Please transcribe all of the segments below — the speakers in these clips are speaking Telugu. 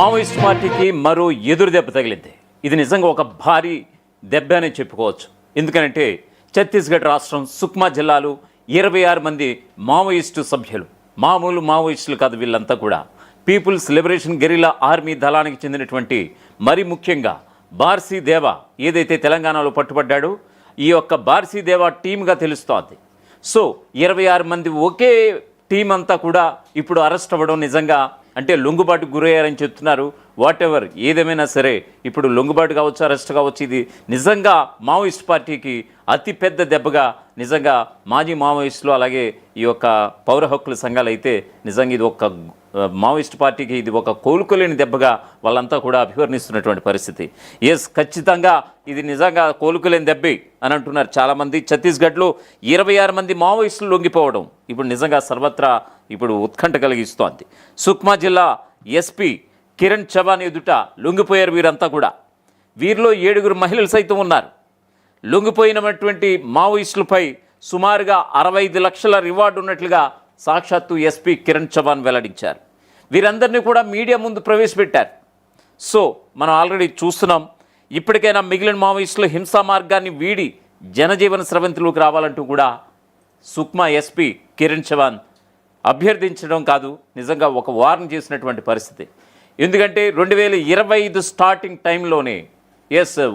మావోయిస్ట్ పార్టీకి మరో ఎదురు దెబ్బ తగిలింది. ఇది నిజంగా ఒక భారీ దెబ్బ అని చెప్పుకోవచ్చు. ఎందుకంటే ఛత్తీస్గఢ్ రాష్ట్రం సుక్మా జిల్లాలో 26 మంది మావోయిస్టు సభ్యులు, మామూలు మావోయిస్టులు కాదు, వీళ్ళంతా కూడా పీపుల్స్ లిబరేషన్ గెరిల్లా ఆర్మీ దళానికి చెందినటువంటి, మరి ముఖ్యంగా బార్సీ దేవా ఏదైతే తెలంగాణలో పట్టుబడ్డాడో ఈ యొక్క బార్సీ దేవా టీమ్గా తెలుస్తోంది. సో 26 మంది ఒకే టీం అంతా కూడా ఇప్పుడు అరెస్ట్ అవ్వడం నిజంగా అంటే లొంగుబాటుకు గురయ్యారని చెప్తున్నారు. వాట్ ఎవర్ ఏదేమైనా సరే ఇప్పుడు లొంగుబాటు కావచ్చు, అరెస్ట్ కావచ్చు, ఇది నిజంగా మావోయిస్ట్ పార్టీకి అతిపెద్ద దెబ్బగా నిజంగా మాజీ మావోయిస్టులు అలాగే ఈ యొక్క పౌర హక్కుల సంఘాలు అయితే నిజంగా ఇది ఒక మావోయిస్ట్ పార్టీకి ఇది ఒక కోలుకోలేని దెబ్బగా వాళ్ళంతా కూడా అభివర్ణిస్తున్నటువంటి పరిస్థితి. ఖచ్చితంగా ఇది నిజంగా కోలుకోలేని దెబ్బే అని అంటున్నారు చాలామంది. ఛత్తీస్గఢ్లో 26 మంది మావోయిస్టులు లొంగిపోవడం ఇప్పుడు నిజంగా సర్వత్రా ఇప్పుడు ఉత్కంఠ కలిగిస్తోంది. సుక్మా జిల్లా ఎస్పీ కిరణ్ చవాన్ ఎదుట లొంగిపోయారు వీరంతా కూడా. వీరిలో 7 మహిళలు సైతం ఉన్నారు. లొంగిపోయినటువంటి మావోయిస్టులపై సుమారుగా 65 లక్షల రివార్డు ఉన్నట్లుగా సాక్షాత్తు ఎస్పీ కిరణ్ చవాన్ వెల్లడించారు. వీరందరినీ కూడా మీడియా ముందు ప్రవేశపెట్టారు. సో మనం ఆల్రెడీ చూస్తున్నాం. ఇప్పటికైనా మిగిలిన మావోయిస్టులు హింసా మార్గాన్ని వీడి జనజీవన స్రవంతిలోకి రావాలంటూ కూడా సుక్మా ఎస్పీ కిరణ్ చవాన్ అభ్యర్థించడం కాదు, నిజంగా ఒక వార్న్ చేసినటువంటి పరిస్థితి. ఎందుకంటే 2025 స్టార్టింగ్ టైంలోనే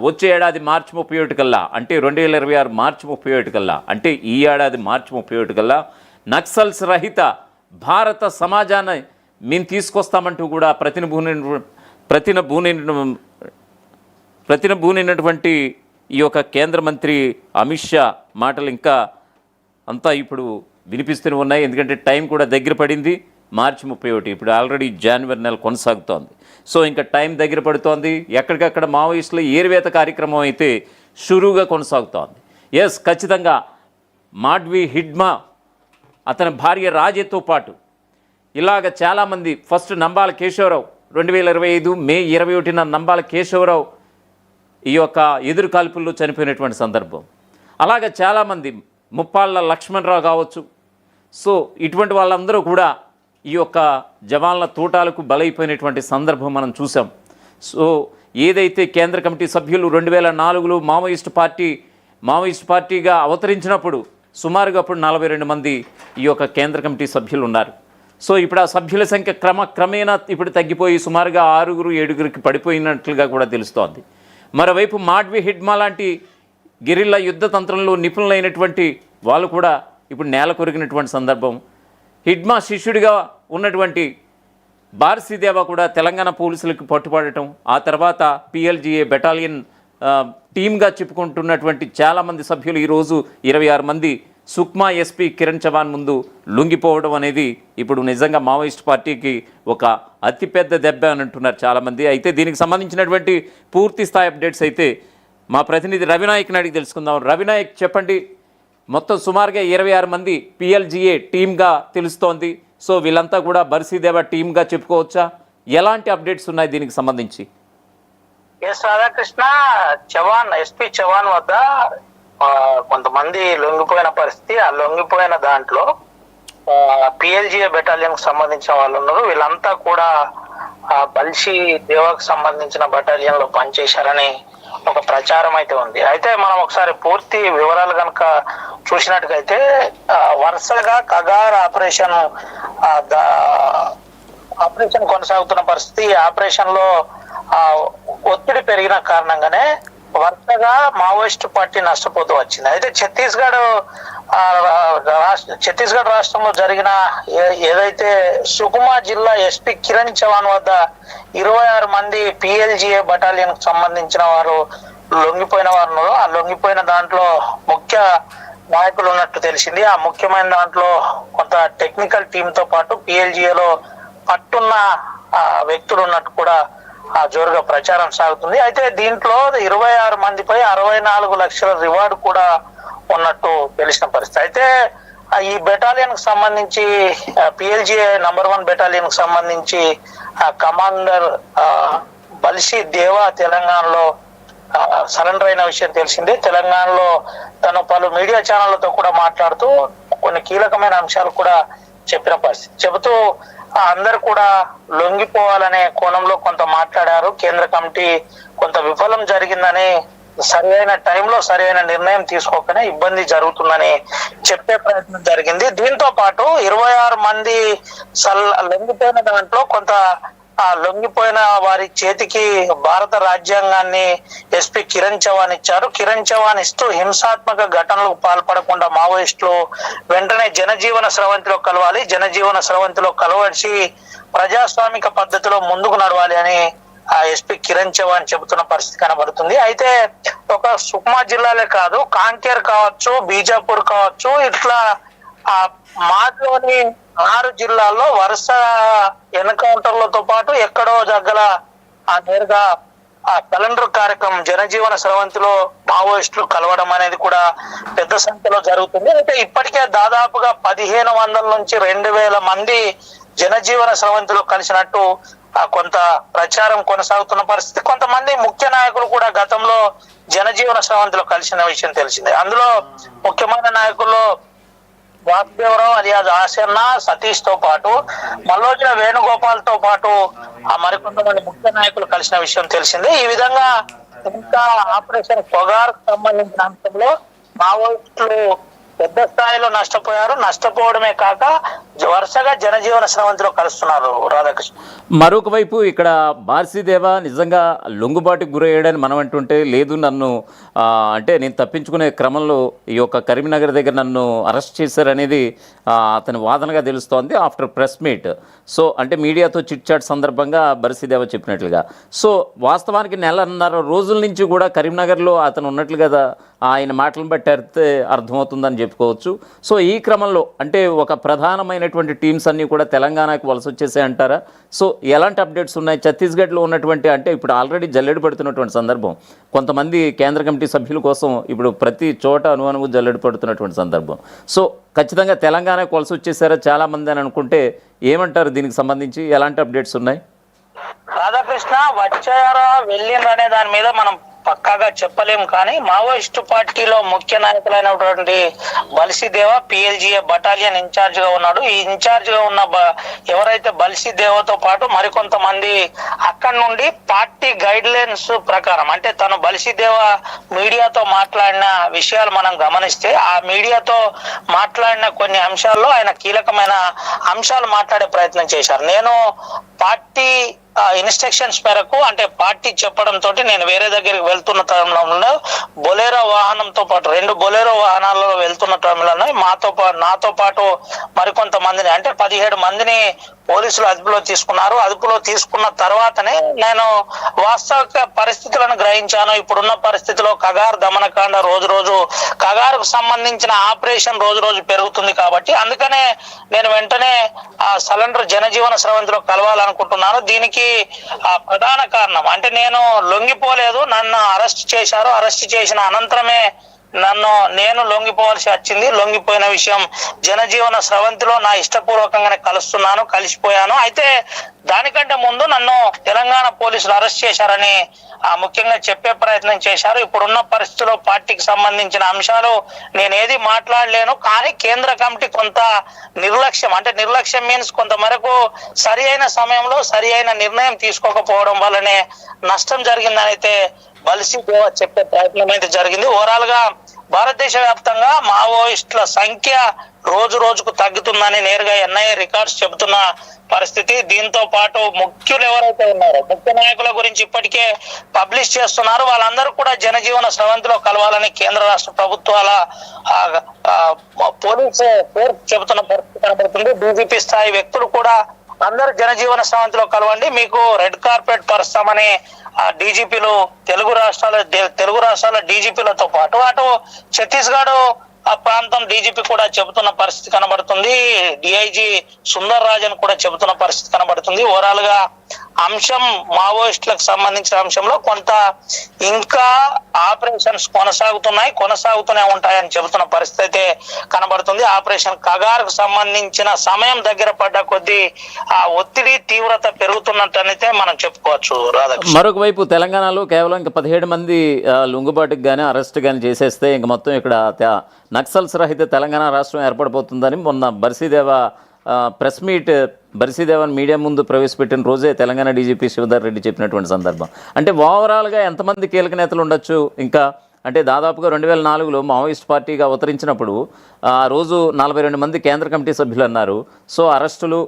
వచ్చే ఏడాది మార్చి 31 కల్లా, అంటే 2026 మార్చి 31 కల్లా, అంటే ఈ ఏడాది మార్చి 31 కల్లా నక్సల్స్ రహిత భారత సమాజాన్ని మేము తీసుకొస్తామంటూ కూడా ప్రతినబూనినటువంటి ఈ యొక్క కేంద్ర మంత్రి అమిత్ షా మాటలు ఇంకా అంతా ఇప్పుడు వినిపిస్తూనే ఉన్నాయి. ఎందుకంటే టైం కూడా దగ్గర పడింది. మార్చి 31, ఇప్పుడు ఆల్రెడీ జనవరి నెల కొనసాగుతోంది. సో ఇంకా టైం దగ్గర పడుతోంది. ఎక్కడికక్కడ మావోయిస్టుల ఏరువేత కార్యక్రమం అయితే షురువుగా కొనసాగుతోంది. ఖచ్చితంగా మాడ్వి హిడ్మా అతని భార్య రాజేతో పాటు ఇలాగ చాలామంది, ఫస్ట్ నంబాల కేశవరావు 2025 మే 21న నంబాల కేశవరావు ఈ యొక్క ఎదురు కాల్పుల్లో చనిపోయినటువంటి సందర్భం. అలాగే చాలామంది ముప్పాళ్ళ లక్ష్మణరావు కావచ్చు. సో ఇటువంటి వాళ్ళందరూ కూడా ఈ యొక్క జవాన్ల తోటాలకు బలైపోయినటువంటి సందర్భం మనం చూసాం. సో ఏదైతే కేంద్ర కమిటీ సభ్యులు 2004లో మావోయిస్ట్ పార్టీగా అవతరించినప్పుడు సుమారుగా అప్పుడు 42 మంది ఈ యొక్క కేంద్ర కమిటీ సభ్యులు ఉన్నారు. సో ఇప్పుడు ఆ సభ్యుల సంఖ్య క్రమేణా ఇప్పుడు తగ్గిపోయి సుమారుగా 6-7కి పడిపోయినట్లుగా కూడా తెలుస్తోంది. మరోవైపు మాడ్వి హిడ్మా లాంటి గెరిల్లా యుద్ధ తంత్రంలో నిపుణులైనటువంటి వాళ్ళు కూడా ఇప్పుడు నేల కొరిగినటువంటి సందర్భం. హిడ్మా శిష్యుడిగా ఉన్నటువంటి బార్సీ దేవా కూడా తెలంగాణ పోలీసులకు పట్టుబడటం, ఆ తర్వాత PLGA బెటాలియన్ టీమ్గా చెప్పుకుంటున్నటువంటి చాలామంది సభ్యులు ఈరోజు 26 మంది సుక్మా ఎస్పీ కిరణ్ చవాన్ ముందు లొంగిపోవడం అనేది ఇప్పుడు నిజంగా మావోయిస్ట్ పార్టీకి ఒక అతిపెద్ద దెబ్బ అని అంటున్నారు చాలామంది. అయితే దీనికి సంబంధించినటువంటి పూర్తి స్థాయి అప్డేట్స్ అయితే మా ప్రతినిధి రవినాయక్ని అడిగి తెలుసుకుందాం. రవినాయక్, చెప్పండి. మొత్తం సుమారుగా 26 మంది PLGA టీమ్గా తెలుస్తోంది. సో వీళ్ళంతా కూడా బర్సీదేవా టీమ్గా చెప్పుకోవచ్చా? ఎలాంటి అప్డేట్స్ ఉన్నాయి దీనికి సంబంధించి? రాధాకృష్ణ, ఎస్పీ చవాన్ వద్ద కొంతమంది లొంగిపోయిన పరిస్థితి. ఆ లొంగిపోయిన దాంట్లో PLGA బెటాలియన్ కు సంబంధించిన వాళ్ళు ఉన్నారు. వీళ్ళంతా కూడా బల్షీ దేవాకు సంబంధించిన బెటాలియన్ లో పనిచేశారని ఒక ప్రచారం అయితే ఉంది. అయితే మనం ఒకసారి పూర్తి వివరాలు కనుక చూసినట్టుగైతే వరుసగా కగార్ ఆపరేషన్ కొనసాగుతున్న పరిస్థితి. ఈ ఆపరేషన్ లో ఒత్తిడి పెరిగిన కారణంగానే వరుసగా మావోయిస్టు పార్టీ నష్టపోతూ వచ్చింది. అయితే ఛత్తీస్గఢ్ రాష్ట్రంలో జరిగిన ఏదైతే సుకుమా జిల్లా ఎస్పీ కిరణ్ చవాన్ వద్ద 26 మంది PLGA బటాలియన్ కు సంబంధించిన వారు లొంగిపోయిన వారు, ఆ లొంగిపోయిన దాంట్లో ముఖ్య నాయకులు ఉన్నట్టు తెలిసింది. ఆ ముఖ్యమైన దాంట్లో కొంత టెక్నికల్ టీమ్ తో పాటు PLGAలో పట్టున్న వ్యక్తులు ఉన్నట్టు కూడా జోరుగా ప్రచారం సాగుతుంది. అయితే దీంట్లో 26 మందిపై 64 లక్షల రివార్డు కూడా ఉన్నట్టు తెలిసిన పరిస్థితి. అయితే ఈ బెటాలియన్ కు సంబంధించి PLGA నంబర్ 1 బెటాలియన్ కు సంబంధించి కమాండర్ బల్షీ దేవా తెలంగాణలో సరెండర్ అయిన విషయం తెలిసిందే. తెలంగాణలో తను పలు మీడియా ఛానళ్లతో కూడా మాట్లాడుతూ కొన్ని కీలకమైన అంశాలు కూడా చెప్పిన పరిస్థితి. చెబుతూ అందరు కూడా లొంగిపోవాలనే కోణంలో కొంత మాట్లాడారు. కేంద్ర కమిటీ కొంత విఫలం జరిగిందని, సరైన టైంలో సరైన నిర్ణయం తీసుకోకనే ఇబ్బంది జరుగుతుందని చెప్పే ప్రయత్నం జరిగింది. దీంతో పాటు 26 మంది లొంగిపోయిన దాంట్లో కొంత లొంగిపోయిన వారి చేతికి భారత రాజ్యాంగాన్ని ఎస్పీ కిరణ్ చవాన్ ఇచ్చారు. కిరణ్ చవాన్ ఇస్తూ హింసాత్మక ఘటనలకు పాల్పడకుండా మావోయిస్టులు వెంటనే జనజీవన స్రవంతిలో కలవాలి, జనజీవన స్రవంతిలో కలవడిచి ప్రజాస్వామిక పద్ధతిలో ముందుకు నడవాలి అని ఆ ఎస్పీ కిరణ్ చవాన్ చెబుతున్న పరిస్థితి కనబడుతుంది. అయితే ఒక సుక్మా జిల్లాలే కాదు, కాంకేర్ కావచ్చు, బీజాపూర్ కావచ్చు, ఇట్లా ఆ మాలోని 6 జిల్లాల్లో వరుస ఎన్కౌంటర్లతో పాటు ఎక్కడో దగ్గర నేరుగా ఆ క్యాలెండర్ కార్యక్రమం జనజీవన స్రవంతిలో మావోయిస్టులు కలవడం అనేది కూడా పెద్ద సంఖ్యలో జరుగుతుంది. అయితే ఇప్పటికే దాదాపుగా 1500 నుంచి 2000 మంది జనజీవన స్రవంతిలో కలిసినట్టు కొంత ప్రచారం కొనసాగుతున్న పరిస్థితి. కొంతమంది ముఖ్య నాయకులు కూడా గతంలో జనజీవన స్రవంతిలో కలిసిన విషయం తెలిసిందే. అందులో ముఖ్యమైన నాయకుల్లో వాసుదేవరావు అలియాజ్ ఆశన్న, సతీష్ తో పాటు మల్లోజుల వేణుగోపాల్ తో పాటు మరికొంతమంది ముఖ్య నాయకులు కలిసిన విషయం తెలిసిందే. ఈ విధంగా ఇంకా ఆపరేషన్ పొగార్ సంబంధించిన అంశంలో మావోయిస్టులు పెద్ద స్థాయిలో నష్టపోవడమే కాక వరుసగా జనజీవన స్రవంతిలో కలుస్తున్నారు. రాధాకృష్ణ, మరొక వైపు ఇక్కడ బార్సీదేవ నిజంగా లొంగుబాటుకు గురయ్యాడని మనం అంటుంటే, లేదు నన్ను అంటే నేను తప్పించుకునే క్రమంలో ఈ యొక్క కరీంనగర్ దగ్గర నన్ను అరెస్ట్ చేశారనేది అతని వాదనగా తెలుస్తోంది ఆఫ్టర్ ప్రెస్ మీట్. సో అంటే మీడియాతో చిట్ చాట్ సందర్భంగా బార్సీదేవ చెప్పినట్లుగా. సో వాస్తవానికి 1.5 రోజుల నుంచి కూడా కరీంనగర్లో అతను ఉన్నట్లు కదా ఆయన మాటలను బట్టి అర్థమవుతుందని చెప్పుకోవచ్చు. సో ఈ క్రమంలో అంటే ఒక ప్రధానమైనటువంటి టీమ్స్ అన్నీ కూడా తెలంగాణకు వలస వచ్చేసాయి అంటారా? సో ఎలాంటి అప్డేట్స్ ఉన్నాయి? ఛత్తీస్గఢ్లో ఉన్నటువంటి అంటే ఇప్పుడు ఆల్రెడీ జల్లెడ పడుతున్నటువంటి సందర్భం, కొంతమంది కేంద్ర కమిటీ సభ్యుల కోసం ఇప్పుడు ప్రతి చోట అనువు జల్లెడ పడుతున్నటువంటి సందర్భం. సో ఖచ్చితంగా తెలంగాణకు వలస వచ్చేసారా చాలామంది అని అనుకుంటే ఏమంటారు? దీనికి సంబంధించి ఎలాంటి అప్డేట్స్ ఉన్నాయి? రాధాకృష్ణ, వచ్చారా వెళ్ళిండ్రనే దాని మీద మనం పక్కాగా చెప్పలేము. కానీ మావోయిస్టు పార్టీలో ముఖ్య నాయకులైనటువంటి బల్సిదేవ పిఎల్జిఏ బటాలియన్ ఇన్ఛార్జ్ గా ఉన్నాడు. ఈ ఇన్ఛార్జ్ గా ఉన్న ఎవరైతే బల్సిదేవతో పాటు మరికొంతమంది అక్కడి నుండి పార్టీ గైడ్ లైన్స్ ప్రకారం, అంటే తను బల్సిదేవ మీడియాతో మాట్లాడిన విషయాలు మనం గమనిస్తే ఆ మీడియాతో మాట్లాడిన కొన్ని అంశాల్లో ఆయన కీలకమైన అంశాలు మాట్లాడే ప్రయత్నం చేశారు. నేను పార్టీ ఇన్స్ట్రక్షన్స్ మేరకు, అంటే పార్టీ చెప్పడం తోటి నేను వేరే దగ్గరికి వెళ్తున్న తరుణంలో బొలేరో వాహనంతో పాటు 2 బొలేరో వాహనాలలో వెళ్తున్న తరుణంలో నాతో పాటు మరికొంతమందిని, అంటే 17 మందిని పోలీసులు అదుపులో తీసుకున్నారు. అదుపులో తీసుకున్న తర్వాతనే నేను వాస్తవిక పరిస్థితులను గ్రహించాను. ఇప్పుడున్న పరిస్థితిలో కగార్ దమనకాండ రోజు కగారుకు సంబంధించిన ఆపరేషన్ రోజు పెరుగుతుంది కాబట్టి అందుకనే నేను వెంటనే సలెండర్ జనజీవన స్రవంతిలో కలవాలనుకుంటున్నాను. దీనికి ప్రధాన కారణం అంటే నేను లొంగిపోలేదు, నన్ను అరెస్ట్ చేశారు. అరెస్ట్ చేసిన అనంతరమే నేను లొంగిపోవాల్సి వచ్చింది. లొంగిపోయిన విషయం జనజీవన స్రవంతిలో నా ఇష్టపూర్వకంగానే కలిసిపోయాను. అయితే దానికంటే ముందు నన్ను తెలంగాణ పోలీసులు అరెస్ట్ చేశారని ముఖ్యంగా చెప్పే ప్రయత్నం చేశారు. ఇప్పుడున్న పరిస్థితుల్లో పార్టీకి సంబంధించిన అంశాలు నేనేది మాట్లాడలేను. కానీ కేంద్ర కమిటీ కొంత నిర్లక్ష్యం, అంటే నిర్లక్ష్యం మీన్స్ కొంత మేరకు సరి అయిన సమయంలో సరి అయిన నిర్ణయం తీసుకోకపోవడం వల్లనే నష్టం జరిగిందని అయితే బల్సిదేవ చెప్పే ప్రయత్నం అయితే జరిగింది. ఓవరాల్ గా భారతదేశ వ్యాప్తంగా మావోయిస్టుల సంఖ్య రోజుకు తగ్గుతుందని నేరుగా ఎన్ఐఏ రికార్డ్స్ చెబుతున్న పరిస్థితి. దీంతో పాటు ముఖ్యులు ఎవరైతే ఉన్నారో ముఖ్య నాయకుల గురించి ఇప్పటికే పబ్లిష్ చేస్తున్నారు. వాళ్ళందరూ కూడా జనజీవన స్రవంతిలో కలవాలని కేంద్ర రాష్ట్ర ప్రభుత్వాల పోలీసు చెబుతున్న పరిస్థితి కనబడుతుంది. డీజీపీ స్థాయి వ్యక్తులు కూడా అందరూ జనజీవన స్రవంతిలో కలవండి, మీకు రెడ్ కార్పెట్ పరుస్తామని డీజీపీలు తెలుగు రాష్ట్రాల డీజీపీలతో పాటు అటు ఛత్తీస్గఢ్ ప్రాంతం డీజీపీ కూడా చెబుతున్న పరిస్థితి కనబడుతుంది. డిఐజీ సుందర్ రాజన్ కూడా చెబుతున్న పరిస్థితి కనబడుతుంది. ఓవరాల్ గా అంశం మావోయిస్టులకు సంబంధించిన అంశంలో కొంత ఇంకా ఆపరేషన్స్ కొనసాగుతూనే ఉంటాయని చెబుతున్న పరిస్థితి అయితే కనబడుతుంది. ఆపరేషన్ కగార్కు సంబంధించిన సమయం దగ్గర పడ్డ కొద్దీ ఆ ఒత్తిడి తీవ్రత పెరుగుతున్నట్టయితే మనం చెప్పుకోవచ్చు. రాధాకృష్ణ, మరొక వైపు తెలంగాణలో కేవలం ఇంకా 17 మంది లొంగుబాటుకు కానీ అరెస్ట్ కానీ చేసేస్తే ఇంక మొత్తం ఇక్కడ నక్సల్స్ రహిత తెలంగాణ రాష్ట్రం ఏర్పడిపోతుందని మొన్న బర్సీదేవ ప్రెస్ మీట్ బరిసిదేవన్ మీడియా ముందు ప్రవేశపెట్టిన రోజే తెలంగాణ డీజీపీ శివధర్ రెడ్డి చెప్పినటువంటి సందర్భం. అంటే ఓవరాల్గా ఎంతమంది కీలక నేతలు ఉండొచ్చు? ఇంకా అంటే దాదాపుగా 2004లో మావోయిస్ట్ పార్టీగా అవతరించినప్పుడు ఆ రోజు 42 మంది కేంద్ర కమిటీ సభ్యులు అన్నారు. సో అరెస్టులు,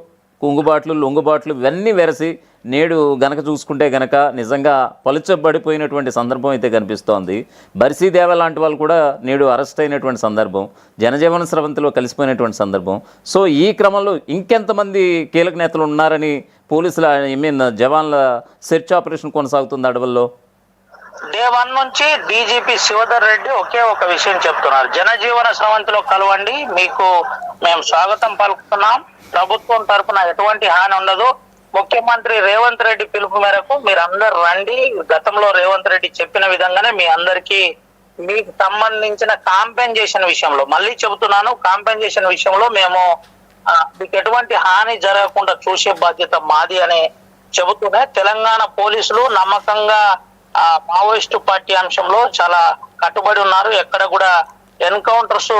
కుంగుబాట్లు, లొంగుబాట్లు ఇవన్నీ వెరసి నేడు గనక చూసుకుంటే గనక నిజంగా పలుచబడిపోయినటువంటి సందర్భం అయితే కనిపిస్తోంది. బరిసిదేవ లాంటి వాళ్ళు కూడా నేడు అరెస్ట్ అయినటువంటి సందర్భం, జనజీవన స్రవంతిలో కలిసిపోయినటువంటి సందర్భం. సో ఈ క్రమంలో ఇంకెంతమంది కీలక నేతలు ఉన్నారని పోలీసుల జవాన్ల సెర్చ్ ఆపరేషన్ కొనసాగుతుంది అడవుల్లో? డే 1 నుంచి డీజీపీ శివధర్ రెడ్డి ఒకే ఒక విషయం చెప్తున్నారు, జనజీవన స్రవంతిలో కలవండి, మీకు మేము స్వాగతం పలుకుతున్నాం, ప్రభుత్వం తరపున ఎటువంటి హాని ఉండదు, ముఖ్యమంత్రి రేవంత్ రెడ్డి పిలుపు మేరకు మీరు అందరు రండి, గతంలో రేవంత్ రెడ్డి చెప్పిన విధంగానే మీ అందరికీ మీకు సంబంధించిన కాంపెన్సేషన్ విషయంలో, మళ్ళీ చెబుతున్నాను, కాంపెన్సేషన్ విషయంలో మేము మీకు ఎటువంటి హాని జరగకుండా చూసే బాధ్యత మాది అని చెబుతూనే తెలంగాణ పోలీసులు నమ్మకంగా మావోయిస్టు పార్టీ అంశంలో చాలా కట్టుబడి ఉన్నారు. ఎక్కడ కూడా ఎన్కౌంటర్స్,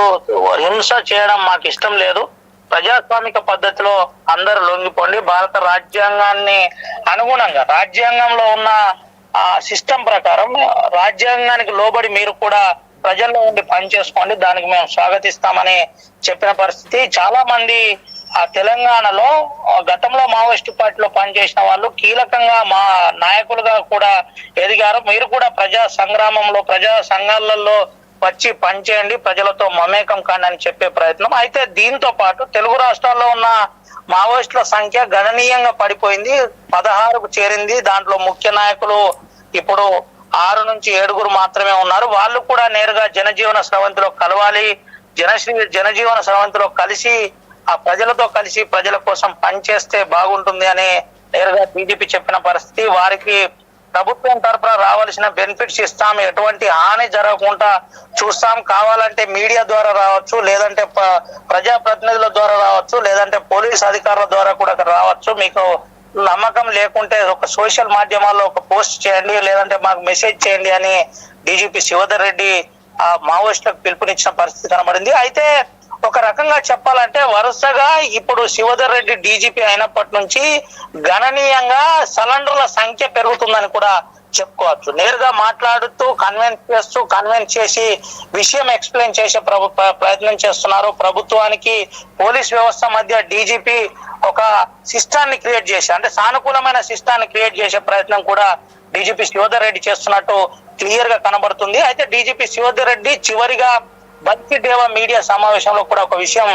హింస చేయడం మాకు ఇష్టం లేదు, ప్రజాస్వామిక పద్ధతిలో అందరూ లొంగిపోండి, భారత రాజ్యాంగాన్ని అనుగుణంగా రాజ్యాంగంలో ఉన్న సిస్టమ్ ప్రకారం రాజ్యాంగానికి లోబడి మీరు కూడా ప్రజల్లో ఉండి పనిచేసుకోండి, దానికి మేము స్వాగతిస్తామని చెప్పిన పరిస్థితి. చాలా మంది తెలంగాణలో గతంలో మావోయిస్టు పార్టీలో పనిచేసిన వాళ్ళు కీలకంగా మా నాయకులుగా కూడా ఎదిగారు. మీరు కూడా ప్రజా సంగ్రామంలో, ప్రజా సంఘాలలో వచ్చి పనిచేయండి, ప్రజలతో మమేకం కాండి అని చెప్పే ప్రయత్నం. అయితే దీంతో పాటు తెలుగు రాష్ట్రాల్లో ఉన్న మావోయిస్టుల సంఖ్య గణనీయంగా పడిపోయింది, 16కు చేరింది. దాంట్లో ముఖ్య నాయకులు ఇప్పుడు 6 నుంచి 7 మాత్రమే ఉన్నారు. వాళ్ళు కూడా నేరుగా జనజీవన స్రవంతిలో కలవాలి, జనజీవన స్రవంతిలో కలిసి ప్రజలతో కలిసి ప్రజల కోసం పనిచేస్తే బాగుంటుంది అని నేరుగా డీజీపీ చెప్పిన పరిస్థితి. వారికి ప్రభుత్వం తరపున రావాల్సిన బెనిఫిట్స్ ఇస్తాం, ఎటువంటి హాని జరగకుండా చూస్తాం, కావాలంటే మీడియా ద్వారా రావచ్చు, లేదంటే ప్రజాప్రతినిధుల ద్వారా రావచ్చు, లేదంటే పోలీస్ అధికారుల ద్వారా కూడా రావచ్చు. మీకు నమ్మకం లేకుంటే ఒక సోషల్ మాధ్యమాల్లో ఒక పోస్ట్ చేయండి, లేదంటే మాకు మెసేజ్ చేయండి అని డీజీపీ శివధర్ రెడ్డి మావోయిస్టులకు పిలుపునిచ్చిన పరిస్థితి కనబడింది. అయితే ఒక రకంగా చెప్పాలంటే వరుసగా ఇప్పుడు శివధర్ రెడ్డి డీజీపీ అయినప్పటి నుంచి గణనీయంగా సరెండర్ల సంఖ్య పెరుగుతుందని కూడా చెప్పుకోవచ్చు. నేరుగా మాట్లాడుతూ కన్విన్స్ చేసి విషయం ఎక్స్ప్లెయిన్ చేసే ప్రయత్నం చేస్తున్నారు. ప్రభుత్వానికి పోలీస్ వ్యవస్థ మధ్య డీజీపీ ఒక సిస్టాన్ని క్రియేట్ చేసి, అంటే సానుకూలమైన సిస్టాన్ని క్రియేట్ చేసే ప్రయత్నం కూడా డీజీపీ శివధర్ రెడ్డి చేస్తున్నట్టు క్లియర్ గా కనబడుతుంది. అయితే డీజీపీ శివధర్ రెడ్డి చివరిగా బరిసిదేవ మీడియా సమావేశంలో కూడా ఒక విషయం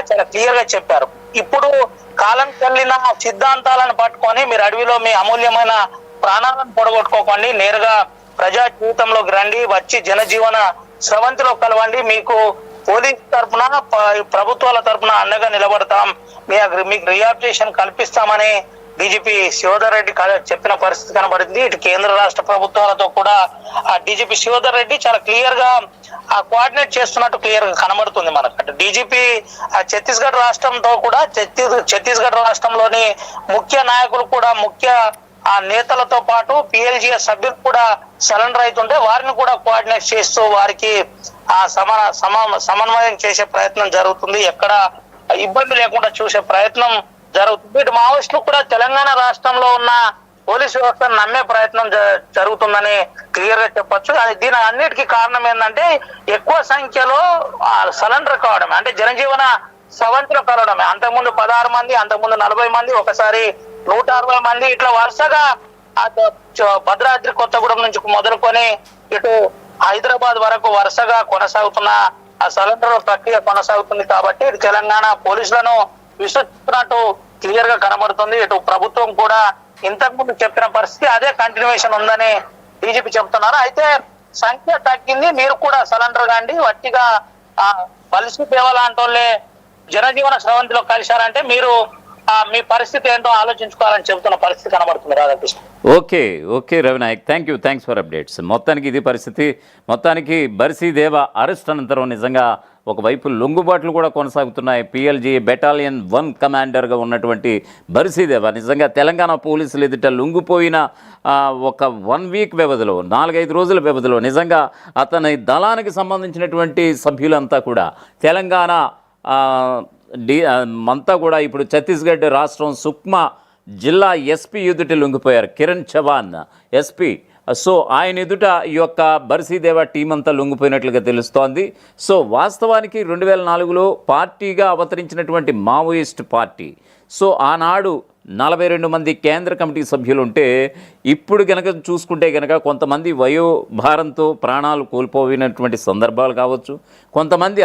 చాలా క్లియర్ గా చెప్పారు. ఇప్పుడు కాలం చెల్లిన సిద్ధాంతాలను పట్టుకొని మీరు అడవిలో మీ అమూల్యమైన ప్రాణాలను పొడగొట్టుకోకండి, నేరుగా ప్రజా జీవితంలోకి రండి, వచ్చి జనజీవన స్రవంతిలో కలవండి, మీకు పోలీస్ తరఫున ప్రభుత్వాల తరఫున అండగా నిలబడతాం, మీకు రిహాబిలిటేషన్ కల్పిస్తామని డీజీపీ శివధర్ రెడ్డి చెప్పిన పరిస్థితి కనబడింది. ఇటు కేంద్ర రాష్ట్ర ప్రభుత్వాలతో కూడా డీజీపీ శివధర్ రెడ్డి చాలా క్లియర్ గా కోఆర్డినేట్ చేస్తున్నట్టు క్లియర్ గా కనబడుతుంది మనకు. అంటే డీజీపీ ఛత్తీస్గఢ్ రాష్ట్రంతో కూడా ఛత్తీస్గఢ్ రాష్ట్రంలోని ముఖ్య నాయకులు కూడా, ముఖ్య నేతలతో పాటు పిఎల్జిఎస్ సభ్యులు కూడా సరెండర్ అవుతుంటే వారిని కూడా కోఆర్డినేట్ చేస్తూ వారికి సమన్వయం చేసే ప్రయత్నం జరుగుతుంది, ఎక్కడ ఇబ్బంది లేకుండా చూసే ప్రయత్నం జరుగుతుంది. ఇటు మావోయిస్టులు కూడా తెలంగాణ రాష్ట్రంలో ఉన్న పోలీసు వ్యవస్థను నమ్మే ప్రయత్నం జరుగుతుందని క్లియర్ గా చెప్పొచ్చు. దీని అన్నిటికీ కారణం ఏంటంటే ఎక్కువ సంఖ్యలో సరెండర్ కావడమే, అంటే జనజీవన స్రవంతిలో కలవడమే. అంతకుముందు 16 మంది, అంతకుముందు 40 మంది, ఒకసారి 160 మంది, ఇట్లా వరుసగా భద్రాద్రి కొత్తగూడెం నుంచి మొదలుకొని ఇటు హైదరాబాద్ వరకు వరుసగా కొనసాగుతున్న సరెండర్ ప్రక్రియ కొనసాగుతుంది. కాబట్టి ఇటు తెలంగాణ పోలీసులను విశ్వసిస్తున్నట్టు క్లియర్ గా కనబడుతుంది. ఇటు ప్రభుత్వం కూడా ఇంతకుముందు చెప్పిన పరిస్థితి అదే కంటిన్యూషన్ ఉందని డీజీపీ చెప్తున్నారు. అయితే సంఖ్య తగ్గింది, మీరు కూడా సరెండర్ కాండి, వట్టిగా బలిసిదేవ లాంటి వాళ్ళే జనజీవన స్రవంతిలో కలిశారంటే మీరు మీ పరిస్థితి ఏంటో ఆలోచించుకోవాలని చెబుతున్న పరిస్థితి కనబడుతుంది. Radhakrishna. Okay Ravinayak, thanks for updates. మొత్తానికి ఇది పరిస్థితి. మొత్తానికి బరిసిదేవ అరెస్ట్ అనంతరం నిజంగా ఒకవైపు లొంగుబాట్లు కూడా కొనసాగుతున్నాయి. పిఎల్జీ బెటాలియన్ 1 కమాండర్గా ఉన్నటువంటి బరిసిదేవ నిజంగా తెలంగాణ పోలీసులు ఎదుట లొంగిపోయిన ఒక 1 వీక్ వ్యవధిలో, 4-5 రోజుల వ్యవధిలో నిజంగా అతని దళానికి సంబంధించినటువంటి సభ్యులంతా కూడా తెలంగాణ అంతా కూడా ఇప్పుడు ఛత్తీస్గఢ్ రాష్ట్రం సుక్మా జిల్లా ఎస్పీ ఎదుట లొంగిపోయారు. కిరణ్ చవాన్ ఎస్పీ. సో ఆయన ఎదుట ఈ యొక్క బర్సీదేవ టీం అంతా లొంగిపోయినట్లుగా తెలుస్తోంది. సో వాస్తవానికి 2004లో పార్టీగా అవతరించినటువంటి మావోయిస్ట్ పార్టీ. సో ఆనాడు 42 మంది కేంద్ర కమిటీ సభ్యులు ఉంటే, ఇప్పుడు కనుక చూసుకుంటే కనుక కొంతమంది వయోభారంతో ప్రాణాలు కోల్పోయినటువంటి సందర్భాలు కావచ్చు, కొంతమంది